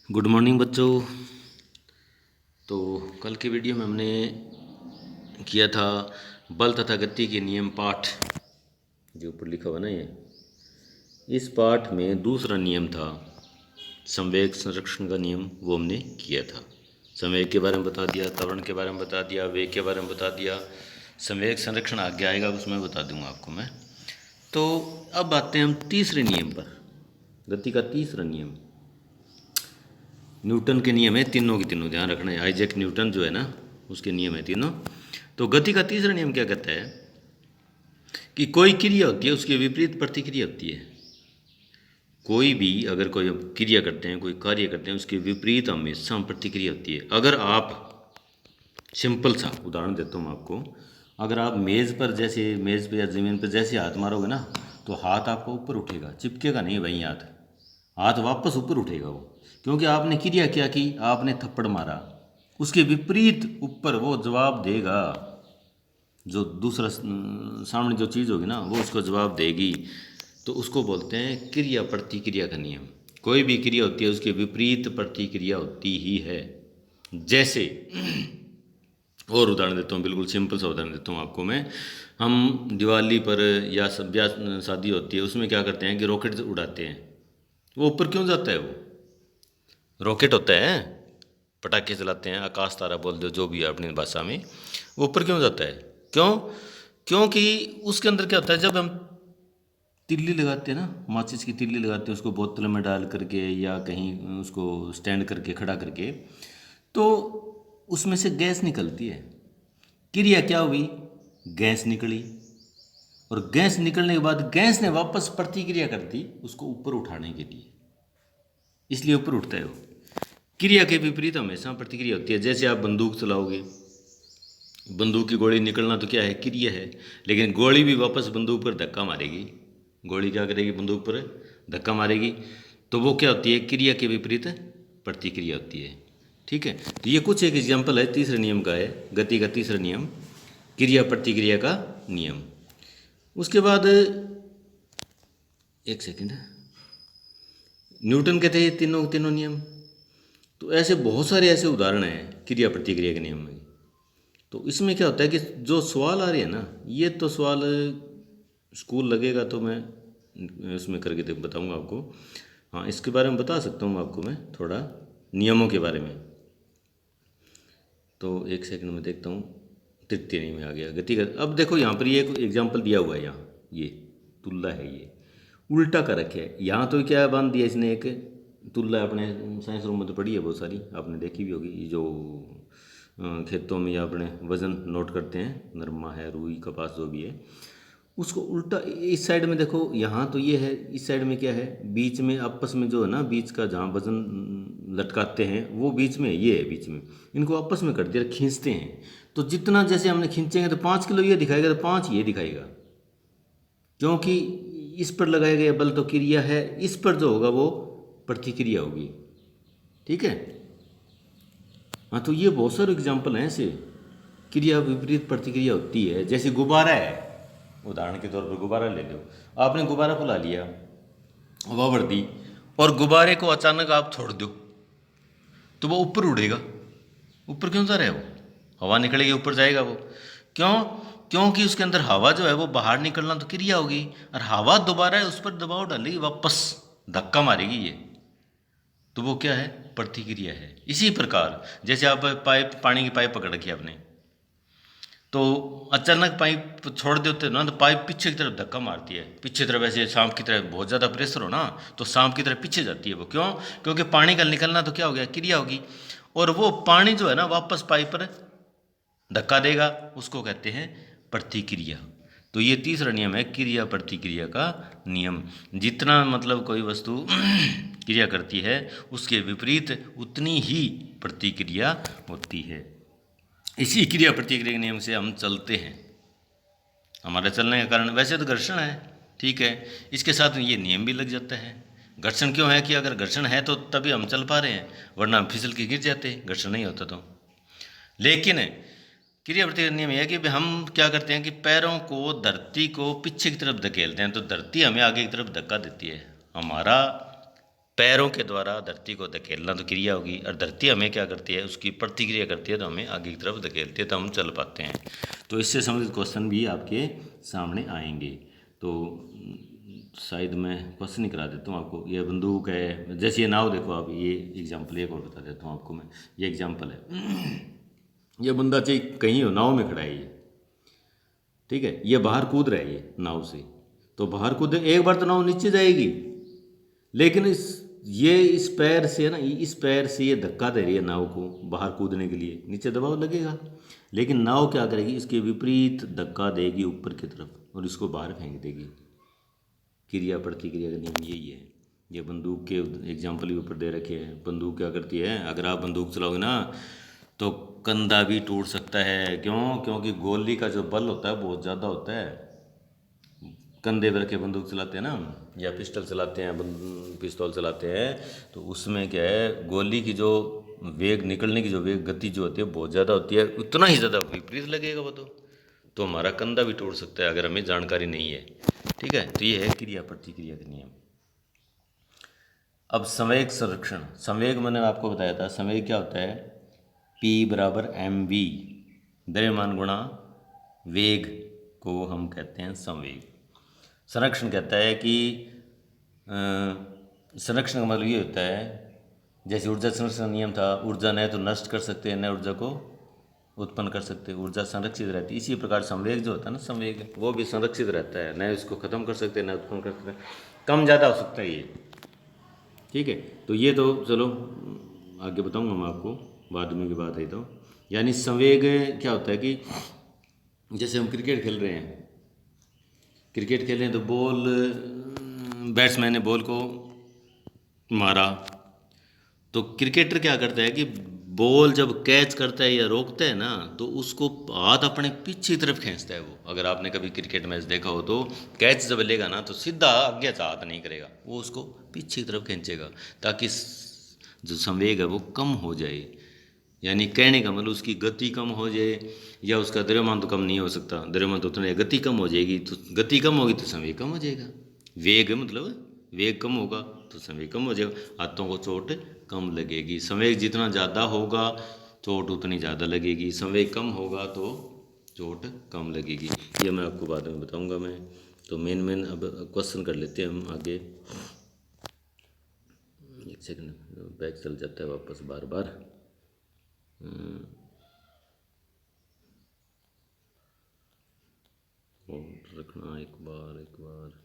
Good morning बच्चों। तो कल की वीडियो में हमने किया था बल तथा गति के नियम पाठ, जो ऊपर लिखा हुआ ना ये। इस पाठ में दूसरा नियम था संवेग संरक्षण का नियम, वो हमने किया था। संवेग के बारे में बता दिया, त्वरण के बारे में बता दिया, वेग के बारे में बता दिया। संवेग संरक्षण आगे आएगा, उसमें बता दूंगा आपको मैं। तो अब आते हैं हम तीसरे नियम पर, गति का तीसरा नियम। न्यूटन के नियम है तीनों के तीनों, ध्यान रखना है। आइजैक न्यूटन जो है ना, उसके नियम है तीनों। तो गति का तीसरा नियम क्या कहता है कि कोई क्रिया होती है, उसके विपरीत प्रतिक्रिया होती है। कोई भी अगर कोई क्रिया करते हैं, कोई कार्य करते हैं, उसके विपरीत हमेशा प्रतिक्रिया होती है। अगर आप, सिंपल सा उदाहरण देता हूँ आपको, अगर आप मेज़ पर, जैसे मेज़ पर या ज़मीन पर जैसे हाथ मारोगे ना, तो हाथ आपका ऊपर उठेगा, चिपकेगा नहीं वहीं हाथ। हाथ वापस ऊपर उठेगा वो, क्योंकि आपने क्रिया क्या की, आपने थप्पड़ मारा। उसके विपरीत ऊपर वो जवाब देगा, जो दूसरा सामने जो चीज़ होगी ना, वो उसको जवाब देगी। तो उसको बोलते हैं क्रिया प्रतिक्रिया का नियम। कोई भी क्रिया होती है, उसके विपरीत प्रतिक्रिया होती ही है। जैसे और उदाहरण देता हूँ, बिल्कुल सिंपल सा उदाहरण देता हूँ आपको मैं। हम दिवाली पर या ब्याह शादी होती है, उसमें क्या करते हैं कि रॉकेट उड़ाते हैं। वो ऊपर क्यों जाता है? वो रॉकेट होता है, पटाखे चलाते हैं, आकाश तारा बोल दो जो भी है अपनी भाषा में। वो ऊपर क्यों जाता है? क्यों? क्योंकि उसके अंदर क्या होता है, जब हम तिल्ली लगाते हैं ना, माचिस की तिल्ली लगाते हैं, उसको बोतल में डाल करके या कहीं उसको स्टैंड करके खड़ा करके, तो उसमें से गैस निकलती है। क्रिया क्या हुई? गैस निकली। और गैस निकलने के बाद गैस ने वापस प्रतिक्रिया कर दी उसको ऊपर उठाने के लिए, इसलिए ऊपर उठता है वो। क्रिया के विपरीत हमेशा प्रतिक्रिया होती है। जैसे आप बंदूक चलाओगे, बंदूक की गोली निकलना तो क्या है, क्रिया है, लेकिन गोली भी वापस बंदूक पर धक्का मारेगी। गोली क्या करेगी? बंदूक पर धक्का मारेगी। तो वो क्या होती है? क्रिया के विपरीत प्रतिक्रिया होती है। ठीक है, तो ये कुछ एक एग्जाम्पल है तीसरे नियम का, है गति का तीसरा नियम, क्रिया प्रतिक्रिया का नियम। उसके बाद एक सेकंड, न्यूटन के थे ये तीनों तीनों नियम। तो ऐसे बहुत सारे ऐसे उदाहरण हैं क्रिया प्रतिक्रिया के नियम में। तो इसमें क्या होता है कि जो सवाल आ रहे हैं ना, ये तो सवाल स्कूल लगेगा तो मैं इसमें करके बताऊंगा आपको। हाँ, इसके बारे में बता सकता हूँ आपको मैं थोड़ा, नियमों के बारे में। तो एक सेकंड में देखता हूँ, तृतीय नियम में आ गया गति का। अब देखो यहाँ पर ये एक एग्जाम्पल दिया हुआ है, यहाँ ये तुल्ला है, ये उल्टा कर रखे है। यहाँ तो क्या बांध दिया इसने, एक तुल्ला, अपने साइंस रूम में तो पड़ी है बहुत सारी, आपने देखी भी होगी। ये जो खेतों में या अपने वज़न नोट करते हैं, नरमा है, रुई, कपास, जो भी है, उसको उल्टा इस साइड में देखो। यहाँ तो ये है, इस साइड में क्या है, बीच में आपस में जो है ना, बीच का जहाँ वज़न लटकाते हैं, वो बीच में ये है, बीच में इनको आपस में कर दिया, खींचते हैं। तो जितना जैसे हमने खींचेंगे तो 5 किलो ये दिखाएगा, तो 5 ये दिखाएगा, क्योंकि इस पर लगाया गया बल तो क्रिया है, इस पर जो होगा वो प्रतिक्रिया होगी। ठीक है। हाँ, तो ये बहुत सारे एग्जाम्पल हैं ऐसे, क्रिया विपरीत प्रतिक्रिया होती है। जैसे गुब्बारा है, उदाहरण के तौर पर गुब्बारा ले लो। आपने गुब्बारा फुला लिया, हवा भर दी, और गुब्बारे को अचानक आप छोड़ दो, तो वो ऊपर उड़ेगा। ऊपर क्यों जा रहा है? वो हवा निकलेगी, ऊपर जाएगा वो। क्यों? क्योंकि उसके अंदर हवा जो है वो बाहर निकलना तो क्रिया होगी, और हवा दोबारा उस पर दबाव डालेगी, वापस धक्का मारेगी ये, तो वो क्या है? प्रतिक्रिया है। इसी प्रकार जैसे आप पाइप, पानी की पाइप पकड़ रखी आपने, तो अचानक पाइप छोड़ देते हो ना, तो पाइप पीछे की तरफ धक्का मारती है, पीछे तरफ। ऐसे सांप की तरह बहुत ज़्यादा प्रेशर हो ना, तो सांप की तरह पीछे जाती है वो। क्यों? क्योंकि पानी का निकलना तो क्या हो गया? क्रिया होगी, और वो पानी जो है ना वापस पाइप पर धक्का देगा, उसको कहते हैं प्रतिक्रिया। तो ये तीसरा नियम है क्रिया प्रतिक्रिया का नियम। जितना मतलब कोई वस्तु क्रिया करती है, उसके विपरीत उतनी ही प्रतिक्रिया होती है। इसी क्रिया प्रतिक्रिया के नियम से हम चलते हैं। हमारे चलने के कारण, वैसे तो घर्षण है, ठीक है, इसके साथ ये नियम भी लग जाता है। घर्षण क्यों है कि अगर घर्षण है तो तभी हम चल पा रहे हैं, वरना हम फिसल के गिर जाते, घर्षण नहीं होता तो। लेकिन क्रिया प्रतिक्रिया नियम यह है कि हम क्या करते हैं कि पैरों को, धरती को पीछे की तरफ धकेलते हैं, तो धरती हमें आगे की तरफ धक्का देती है। हमारा पैरों के द्वारा धरती को धकेलना तो क्रिया होगी, और धरती हमें क्या करती है, उसकी प्रतिक्रिया करती है, तो हमें आगे की तरफ धकेलती है, तो हम चल पाते हैं। तो इससे संबंधित क्वेश्चन भी आपके सामने आएंगे। तो शायद मैं क्वेश्चन ही करा देता हूँ आपको। ये बंदूक है, जैसे ये नाव देखो आप, ये एग्जाम्पल एक और बता देता हूँ आपको मैं। ये एग्जाम्पल है, ये बंदा चाहे कहीं हो, नाव में खड़ा है ये, ठीक है, ये बाहर कूद रहा है ये नाव से, तो बाहर कूद, एक बार तो नाव नीचे जाएगी, लेकिन इस पैर से ना, इस पैर से ये धक्का दे रही है नाव को बाहर कूदने के लिए, नीचे दबाव लगेगा, लेकिन नाव क्या करेगी, इसके विपरीत धक्का देगी ऊपर की तरफ और इसको बाहर फेंक देगी। क्रिया प्रतिक्रिया का नियम यही है। ये बंदूक के एग्जाम्पल भी ऊपर दे रखे हैं। बंदूक क्या करती है, अगर आप बंदूक चलाओगे ना तो कंधा भी टूट सकता है। क्यों? क्योंकि गोली का जो बल होता है बहुत ज़्यादा होता है। कंधे पर रखे बंदूक चलाते हैं ना, या पिस्टल चलाते हैं, पिस्तौल चलाते हैं, तो उसमें क्या है, गोली की जो वेग निकलने की जो वेग गति जो होती है बहुत ज़्यादा होती है, उतना ही ज़्यादा विपरीत लगेगा वो तो हमारा कंधा भी टूट सकता है अगर हमें जानकारी नहीं है। ठीक है, तो ये है क्रिया प्रतिक्रिया का नियम। अब संवेग संरक्षण। संवेग मैंने आपको बताया था, संवेग क्या होता है, P बराबर mv, द्रव्यमान गुणा वेग को हम कहते हैं संवेग। संरक्षण कहता है कि संरक्षण का मतलब ये होता है, जैसे ऊर्जा संरक्षण नियम था, ऊर्जा न तो नष्ट कर सकते हैं, न ऊर्जा को उत्पन्न कर सकते, ऊर्जा संरक्षित रहती है। इसी प्रकार संवेग जो होता है ना, संवेग वो भी संरक्षित रहता है, न इसको खत्म कर सकते, न उत्पन्न कर सकते, कम ज़्यादा हो सकता है ये। ठीक है, तो ये तो चलो आगे बताऊंगा मैं आपको, बाद में की बात है। तो यानी संवेग क्या होता है कि जैसे हम क्रिकेट खेल रहे हैं, क्रिकेट खेल रहे हैं तो बॉल, बैट्समैन ने बॉल को मारा, तो क्रिकेटर क्या करता है कि बॉल जब कैच करता है या रोकता है ना, तो उसको हाथ अपने पीछे तरफ खींचता है वो। अगर आपने कभी क्रिकेट मैच देखा हो तो कैच जब लेगा ना तो सीधा आगे से हाथ नहीं करेगा, वो उसको पीछे की तरफ खींचेगा, ताकि जो संवेग है वो कम हो जाए। यानी कहने का मतलब उसकी गति कम हो जाए, या उसका द्रव्यमान तो कम नहीं हो सकता, द्रव्यमान तो उतना, गति कम हो जाएगी, तो गति कम होगी तो संवेग कम हो जाएगा। वेग मतलब वेग कम होगा तो संवेग कम हो जाएगा, हाथों को चोट कम लगेगी। संवेग जितना ज़्यादा होगा चोट उतनी ज़्यादा लगेगी, संवेग कम होगा तो चोट कम लगेगी। ये मैं आपको बाद में बताऊंगा मैं। तो मेन अब क्वेश्चन कर लेते हैं हम आगे। एक सेकंड, बैग चल जाता है वापस बार बार। और रखना एक बार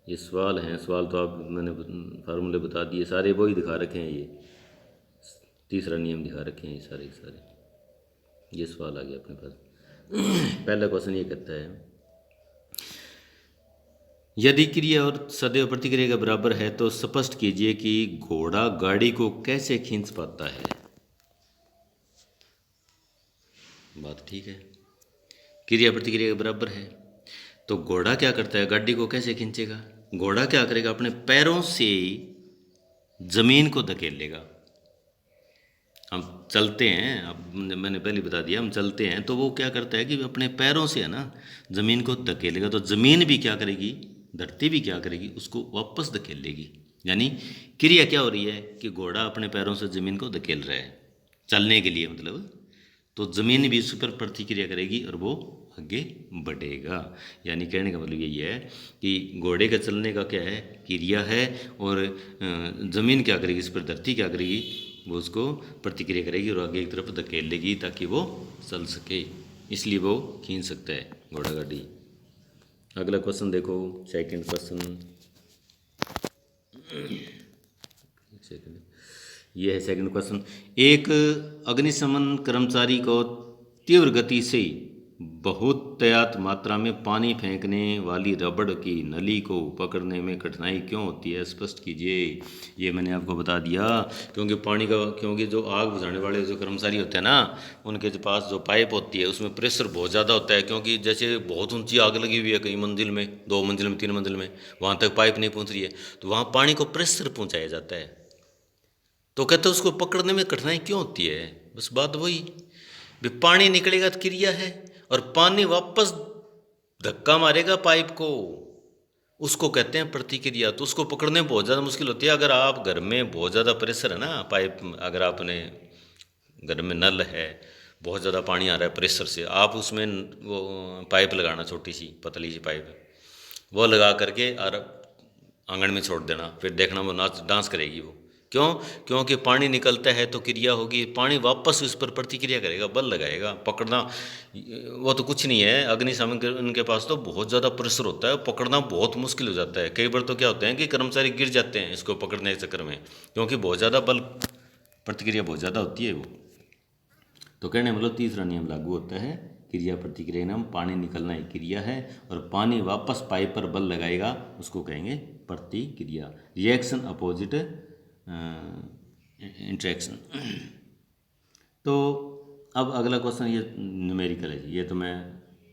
ये सवाल हैं, सवाल तो आप मैंने फार्मूले बता दिए सारे, वो ही दिखा रखे हैं, ये तीसरा नियम दिखा रखे हैं, ये सारे के सारे। ये सवाल आ गया अपने पास। पहला क्वेश्चन ये कहता है, यदि क्रिया और सदैव प्रतिक्रिया के बराबर है तो स्पष्ट कीजिए कि घोड़ा गाड़ी को कैसे खींच पाता है। बात ठीक है, क्रिया प्रतिक्रिया के बराबर है तो घोड़ा क्या करता है, गाड़ी को कैसे खींचेगा। घोड़ा क्या करेगा, अपने पैरों से जमीन को धकेलेगा। हम चलते हैं, अब मैंने पहले बता दिया, हम चलते हैं तो वो क्या करता है कि अपने पैरों से है ना जमीन को धकेलेगा, तो जमीन भी क्या करेगी, धरती भी क्या करेगी, उसको वापस धकेलेगी। यानी क्रिया क्या हो रही है कि घोड़ा अपने पैरों से जमीन को धकेल रहा है चलने के लिए, मतलब, तो ज़मीन भी उस पर प्रतिक्रिया करेगी और वो आगे बढ़ेगा। यानी कहने का मतलब यही है कि घोड़े का चलने का क्या है, क्रिया है, और ज़मीन क्या करेगी, इस पर धरती क्या करेगी, वो उसको प्रतिक्रिया करेगी और आगे एक तरफ धकेलेगी ताकि वो चल सके, इसलिए वो खींच सकता है घोड़ा गाड़ी। अगला क्वेश्चन देखो, सेकंड क्वेश्चन, सेकंड, ये है सेकंड क्वेश्चन। एक अग्निशमन कर्मचारी को तीव्र गति से बहुतायत मात्रा में पानी फेंकने वाली रबड़ की नली को पकड़ने में कठिनाई क्यों होती है, स्पष्ट कीजिए। ये मैंने आपको बता दिया, क्योंकि जो आग बुझाने वाले जो कर्मचारी होते हैं ना, उनके पास जो पाइप होती है उसमें प्रेशर बहुत ज़्यादा होता है, क्योंकि जैसे बहुत ऊंची आग लगी हुई है कई मंजिल में, 2 मंजिल में, 3 मंजिल में, वहाँ तक पाइप नहीं पहुँच रही है, तो वहाँ पानी को प्रेशर पहुँचाया जाता है। तो कहते हैं उसको पकड़ने में कठिनाई क्यों होती है, बस बात वही, भी पानी निकलेगा तो क्रिया है, और पानी वापस धक्का मारेगा पाइप को, उसको कहते हैं प्रतिक्रिया। तो उसको पकड़ने में बहुत ज़्यादा मुश्किल होती है। अगर आप घर में बहुत ज़्यादा प्रेशर है ना, पाइप, अगर आपने घर में नल है, बहुत ज़्यादा पानी आ रहा है प्रेशर से, आप उसमें वो पाइप लगाना, छोटी सी पतली सी पाइप, वो लगा करके और आंगन में छोड़ देना, फिर देखना वो नाच डांस करेगी वो। क्यों? क्योंकि पानी निकलता है तो क्रिया होगी, पानी वापस उस पर प्रतिक्रिया करेगा, बल लगाएगा। पकड़ना वो तो कुछ नहीं है। अग्निशमन के उनके पास तो बहुत ज़्यादा प्रेशर होता है, पकड़ना बहुत मुश्किल हो जाता है। कई बार तो क्या होता है कि कर्मचारी गिर जाते हैं इसको पकड़ने के चक्कर में, क्योंकि बहुत ज़्यादा बल, प्रतिक्रिया बहुत ज़्यादा होती है वो। तो कहने मतलब तीसरा नियम लागू होता है, क्रिया प्रतिक्रिया नियम। पानी निकलना एक क्रिया है और पानी वापस पाइप पर बल लगाएगा, उसको कहेंगे प्रतिक्रिया। Reaction opposite interaction. तो अब अगला क्वेश्चन ये न्यूमेरिकल है, ये तो मैं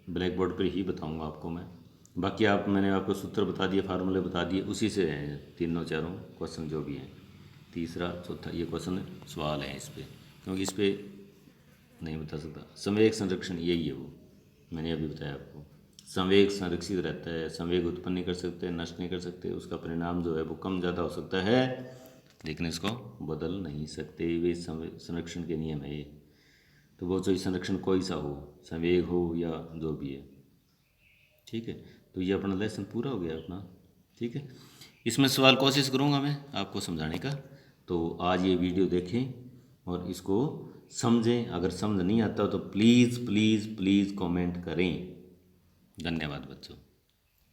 ब्लैक बोर्ड पर ही बताऊंगा आपको मैं। बाकी आप, मैंने आपको सूत्र बता दिए, फार्मूले बता दिए, उसी से हैं तीनों चारों क्वेश्चन जो भी हैं। तीसरा चौथा ये क्वेश्चन सवाल है इस पर, क्योंकि इस पर नहीं बता सकता। संवेग संरक्षण यही है, वो मैंने अभी बताया आपको। संवेग संरक्षित रहता है, संवेग उत्पन्न नहीं कर सकते, नष्ट नहीं कर सकते, उसका परिणाम जो है वो कम ज़्यादा हो सकता है, लेकिन इसको बदल नहीं सकते। वे संरक्षण के नियम है ये। तो वो जो संरक्षण कोई सा हो, संवेग हो या जो भी है, ठीक है। तो ये अपना लेसन पूरा हो गया अपना, ठीक है। इसमें सवाल कोशिश करूँगा मैं आपको समझाने का। तो आज ये वीडियो देखें और इसको समझें। अगर समझ नहीं आता तो प्लीज़ प्लीज़ प्लीज़ कमेंट करें। धन्यवाद बच्चों।